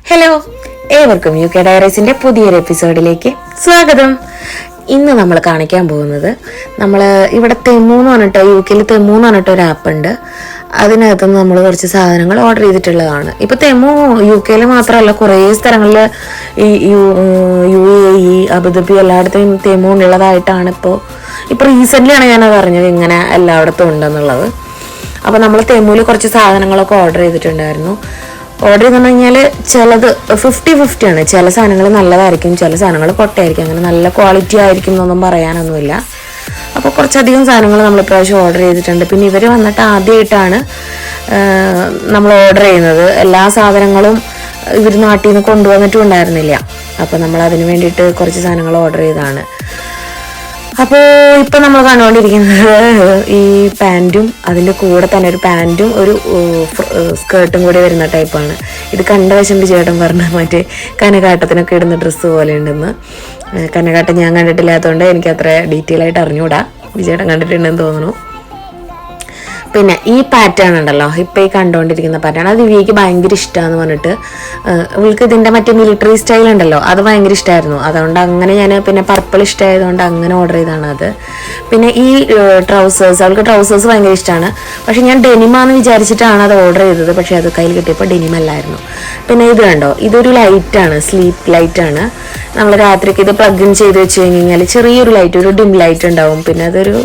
Hello, ഏവർക്കും UK ഡയറീസിന്റെ പുതിയൊരു എപ്പിസോഡിലേക്ക് സ്വാഗതം. ഇന്ന് നമ്മൾ കാണിക്കാൻ പോകുന്നത് നമ്മൾ ഇവിടെ തെമു എന്ന് പറഞ്ഞിട്ട് UK തെമു എന്ന് പറഞ്ഞിട്ട് ഒരു ആപ്പ് ഉണ്ട്. അതിനകത്തുനിന്ന് നമ്മൾ കുറച്ച് സാധനങ്ങൾ ഓർഡർ ചെയ്തിട്ടുള്ളതാണ്. ഇപ്പൊ തെമു UK മാത്രമല്ല, കുറേ സ്ഥലങ്ങളിൽ ഈ UAE, അബുദാബി എല്ലായിടത്തും തെമു ഉള്ളതായിട്ടാണ് ഇപ്പൊ റീസെന്റ് ആണ് ഞാനത് അറിഞ്ഞത് ഇങ്ങനെ എല്ലായിടത്തും ഉണ്ടെന്നുള്ളത്. അപ്പൊ നമ്മൾ തെമുവിൽ കുറച്ച് സാധനങ്ങളൊക്കെ ഓർഡർ ചെയ്തിട്ടുണ്ടായിരുന്നു. ഓർഡർ ചെയ്തെന്ന് കഴിഞ്ഞാൽ ചിലത് 50-50 ആണ്. ചില സാധനങ്ങൾ നല്ലതായിരിക്കും, ചില സാധനങ്ങൾ പൊട്ടയായിരിക്കും. അങ്ങനെ നല്ല ക്വാളിറ്റി ആയിരിക്കും എന്നൊന്നും പറയാനൊന്നുമില്ല. അപ്പോൾ കുറച്ചധികം സാധനങ്ങൾ നമ്മൾ ഇപ്രാവശ്യം ഓർഡർ ചെയ്തിട്ടുണ്ട്. പിന്നെ ഇവർ വന്നിട്ട് ആദ്യമായിട്ടാണ് നമ്മൾ ഓർഡർ ചെയ്യുന്നത്. എല്ലാ സാധനങ്ങളും ഇവർ നാട്ടിൽ നിന്ന് കൊണ്ടുവന്നിട്ടും ഉണ്ടായിരുന്നില്ല. അപ്പോൾ നമ്മൾ അതിന് വേണ്ടിയിട്ട് കുറച്ച് സാധനങ്ങൾ ഓർഡർ ചെയ്തതാണ്. അപ്പോൾ ഇപ്പം നമ്മൾ കണ്ടുകൊണ്ടിരിക്കുന്നത് ഈ പാൻറ്റും അതിൻ്റെ കൂടെ തന്നെ ഒരു പാൻറ്റും ഒരു സ്കേർട്ടും കൂടി വരുന്ന ടൈപ്പാണ്. ഇത് കണ്ട വശം ചേട്ടൻ പറഞ്ഞ മറ്റേ കനകാട്ടത്തിനൊക്കെ ഇടുന്ന ഡ്രസ്സ് പോലെ ഉണ്ടെന്ന്. കനകാട്ടം ഞാൻ കണ്ടിട്ടില്ലാത്തതുകൊണ്ട് എനിക്ക് അത്ര ഡീറ്റെയിൽ ആയിട്ട് അറിഞ്ഞുകൂടാ. വിജയേട്ടൻ കണ്ടിട്ടുണ്ടെന്ന് തോന്നുന്നു. പിന്നെ ഈ പാറ്റേൺ ഉണ്ടല്ലോ, ഇപ്പം ഈ കണ്ടുകൊണ്ടിരിക്കുന്ന പാറ്റേൺ, അത് വിവിക്ക് ഭയങ്കര ഇഷ്ടമാണെന്ന് പറഞ്ഞിട്ട് ഇവൾക്ക് ഇതിൻ്റെ മറ്റേ മിലിറ്ററി സ്റ്റൈൽ ഉണ്ടല്ലോ, അത് ഭയങ്കര ഇഷ്ടമായിരുന്നു. അതുകൊണ്ട് അങ്ങനെ ഞാൻ പിന്നെ പർപ്പിൾ ഇഷ്ടമായതുകൊണ്ട് അങ്ങനെ ഓർഡർ ചെയ്താണ് അത്. പിന്നെ ഈ ട്രൗസേഴ്സ്, അവൾക്ക് ട്രൗസേഴ്സ് ഭയങ്കര ഇഷ്ടമാണ്. പക്ഷെ ഞാൻ ഡെനിമാന്ന് വിചാരിച്ചിട്ടാണ് അത് ഓർഡർ ചെയ്തത്. പക്ഷെ അത് കയ്യിൽ കിട്ടിയപ്പോൾ ഡെനിമല്ലായിരുന്നു. പിന്നെ ഇത് കണ്ടോ, ഇതൊരു ലൈറ്റാണ്, സ്ലീപ്പ് ലൈറ്റാണ്. നമ്മൾ രാത്രിക്ക് ഇത് പ്ലഗ് ഇൻ ചെയ്ത് വെച്ച് കഴിഞ്ഞാൽ ചെറിയൊരു ലൈറ്റ്, ഒരു ഡിം ലൈറ്റ് ഉണ്ടാവും. പിന്നെ അതൊരു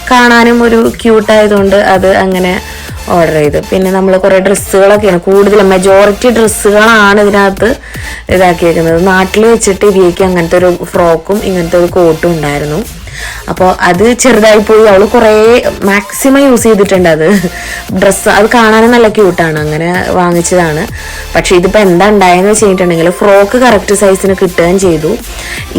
കാണാനും ഒരു ക്യൂട്ടായതുകൊണ്ട് അത് അങ്ങനെ ഓർഡർ ചെയ്ത്. പിന്നെ നമ്മൾ കുറേ ഡ്രസ്സുകളൊക്കെയാണ്, കൂടുതലും മെജോറിറ്റി ഡ്രസ്സുകളാണ് ഇതിനകത്ത് ഇതാക്കിയേക്കുന്നത്. നാട്ടിൽ വെച്ചിട്ട് ഇവയ്ക്ക് അങ്ങനത്തെ ഒരു ഫ്രോക്കും ഇങ്ങനത്തെ ഒരു കോട്ടും ഉണ്ടായിരുന്നു. അപ്പോൾ അത് ചെറുതായി പോയി. അവൾ കുറേ മാക്സിമം യൂസ് ചെയ്തിട്ടുണ്ട് അത് ഡ്രസ്സ്. അത് കാണാനും നല്ല ക്യൂട്ടാണ്, അങ്ങനെ വാങ്ങിച്ചതാണ്. പക്ഷെ ഇതിപ്പോൾ എന്താ ഉണ്ടായെന്ന് വെച്ച് കഴിഞ്ഞിട്ടുണ്ടെങ്കിൽ ഫ്രോക്ക് കറക്റ്റ് സൈസിന് കിട്ടുകയും ചെയ്തു.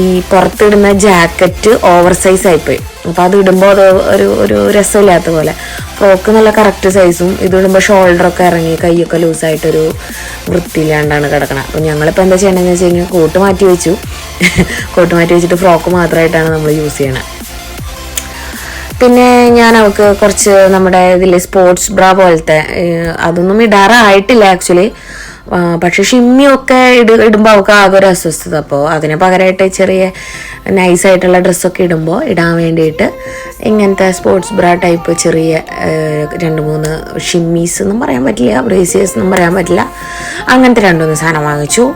ഈ പുറത്തിടുന്ന ജാക്കറ്റ് ഓവർ സൈസ് ആയിപ്പോയി. അപ്പോൾ അത് ഇടുമ്പോൾ അത് ഒരു രസമില്ലാത്ത പോലെ. ഫ്രോക്ക് നല്ല കറക്റ്റ് സൈസും, ഇതിടുമ്പോൾ ഷോൾഡറൊക്കെ ഇറങ്ങി കൈയൊക്കെ ലൂസായിട്ടൊരു വൃത്തിയില്ലാണ്ടാണ് കിടക്കണം. അപ്പോൾ ഞങ്ങളിപ്പോൾ എന്താ ചെയ്യണമെന്ന് വെച്ച് കഴിഞ്ഞാൽ കോട്ട് മാറ്റി വെച്ചു. കോട്ട് മാറ്റി വെച്ചിട്ട് ഫ്രോക്ക് മാത്രമായിട്ടാണ് നമ്മൾ യൂസ് ചെയ്യണത്. പിന്നെ ഞാൻ അവൾക്ക് കുറച്ച് നമ്മുടെ ഇതിൽ സ്പോർട്സ് ബ്രാ പോലത്തെ, അതൊന്നും ഇടാറായിട്ടില്ല ആക്ച്വലി. പക്ഷെ ഷിമ്മിയൊക്കെ ഇടുമ്പോൾ അവൾക്ക് ആകെ ഒരു അസ്വസ്ഥത. അപ്പോൾ അതിന് പകരമായിട്ട് ചെറിയ നൈസായിട്ടുള്ള ഡ്രസ്സൊക്കെ ഇടാൻ വേണ്ടിയിട്ട് ഇങ്ങനത്തെ സ്പോർട്സ് ബ്രാ ടൈപ്പ് ചെറിയ 2-3 ഷിമ്മീസ് എന്നും പറയാൻ പറ്റില്ല, ബ്രേസിയേഴ്സ് എന്നും പറയാൻ പറ്റില്ല, അങ്ങനത്തെ 2-3 സാധനം വാങ്ങിച്ചു.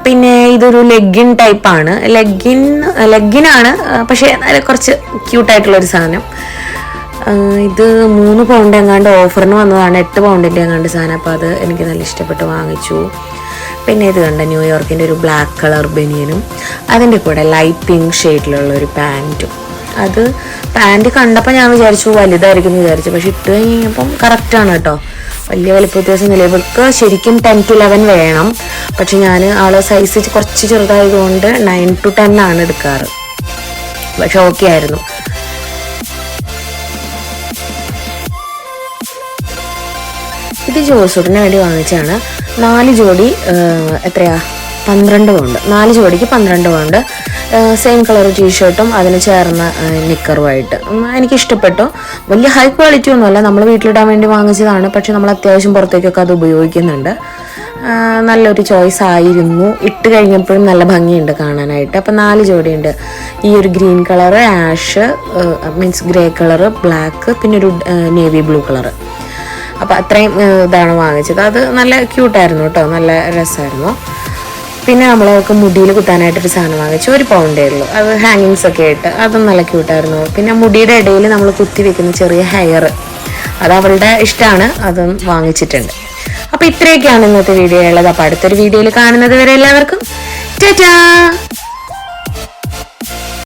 പിന്നെ ഇതൊരു ലെഗിൻ ടൈപ്പാണ്, ലെഗിനാണ് പക്ഷേ കുറച്ച് ക്യൂട്ടായിട്ടുള്ളൊരു സാധനം. ഇത് 3 പൗണ്ട് എങ്ങാണ്ട് ഓഫറിന് വന്നതാണ്, 8 പൗണ്ടിൻ്റെ എങ്ങാണ്ട് സാധനം. അപ്പോൾ അത് എനിക്ക് നല്ല ഇഷ്ടപ്പെട്ട് വാങ്ങിച്ചു. പിന്നെ ഇത് കണ്ട ന്യൂയോർക്കിൻ്റെ ഒരു ബ്ലാക്ക് കളർ ബനിയനും അതിൻ്റെ കൂടെ ലൈറ്റ് പിങ്ക് ഷെയ്ഡിലുള്ള ഒരു പാൻറ്റും. അത് പാൻറ്റ് കണ്ടപ്പോൾ ഞാൻ വിചാരിച്ചു വലുതായിരിക്കും എന്ന് വിചാരിച്ചു. പക്ഷെ ഇട്ട് കഴിഞ്ഞപ്പം കറക്റ്റാണ് കേട്ടോ, വലിയ വലിപ്പ വ്യത്യാസമൊന്നുമില്ല. ഇവർക്ക് ശരിക്കും 10-11 വേണം. പക്ഷെ ഞാൻ ആളെ സൈസ് കുറച്ച് ചെറുതായതുകൊണ്ട് 9-10 ആണ് എടുക്കാറ്. പക്ഷെ ഓക്കെ ആയിരുന്നു. ഇത് ജോസൂട്ടിന് വേണ്ടി വാങ്ങിച്ചാണ്. 4 ജോഡി എത്രയാ, 12 പൗണ്ട്. 4 ജോഡിക്ക് 12 പൗണ്ട്. സെയിം കളർ ടീഷർട്ടും അതിന് ചേർന്ന നിക്കറുമായിട്ട് എനിക്കിഷ്ടപ്പെട്ടു. വലിയ ഹൈ ക്വാളിറ്റി ഒന്നുമല്ല, നമ്മൾ വീട്ടിലിടാൻ വേണ്ടി വാങ്ങിച്ചതാണ്. പക്ഷെ നമ്മൾ അത്യാവശ്യം പുറത്തേക്കൊക്കെ അത് ഉപയോഗിക്കുന്നുണ്ട്. നല്ലൊരു ചോയ്സ് ആയിരുന്നു. ഇട്ട് കഴിഞ്ഞപ്പോഴും നല്ല ഭംഗിയുണ്ട് കാണാനായിട്ട്. അപ്പം 4 ജോഡിയുണ്ട്. ഈ ഒരു green colour, ash means grey colour, black, പിന്നെ ഒരു നേവി ബ്ലൂ കളറ്. അപ്പം അത്രയും ഇതാണ് വാങ്ങിച്ചത്. അത് നല്ല ക്യൂട്ടായിരുന്നു കേട്ടോ, നല്ല രസമായിരുന്നു. പിന്നെ നമ്മളൊക്കെ മുടിയിൽ കുത്താനായിട്ടൊരു സാധനം വാങ്ങിച്ചു, 1 പൗണ്ടേ ഉള്ളൂ. അത് ഹാങ്ങിങ്സ് ഒക്കെ ആയിട്ട്, അതും നല്ല ക്യൂട്ടായിരുന്നു. പിന്നെ മുടിയുടെ ഇടയിൽ നമ്മൾ കുത്തി വെക്കുന്ന ചെറിയ ഹെയർ, അത് അവളുടെ ഇഷ്ടമാണ്, അതും വാങ്ങിച്ചിട്ടുണ്ട്. അപ്പോൾ ഇത്രയൊക്കെയാണ് ഇന്നത്തെ വീഡിയോ ഉള്ളത്. അപ്പോൾ അടുത്തൊരു വീഡിയോയിൽ കാണുന്നത് വരെ എല്ലാവർക്കും ടാറ്റാ.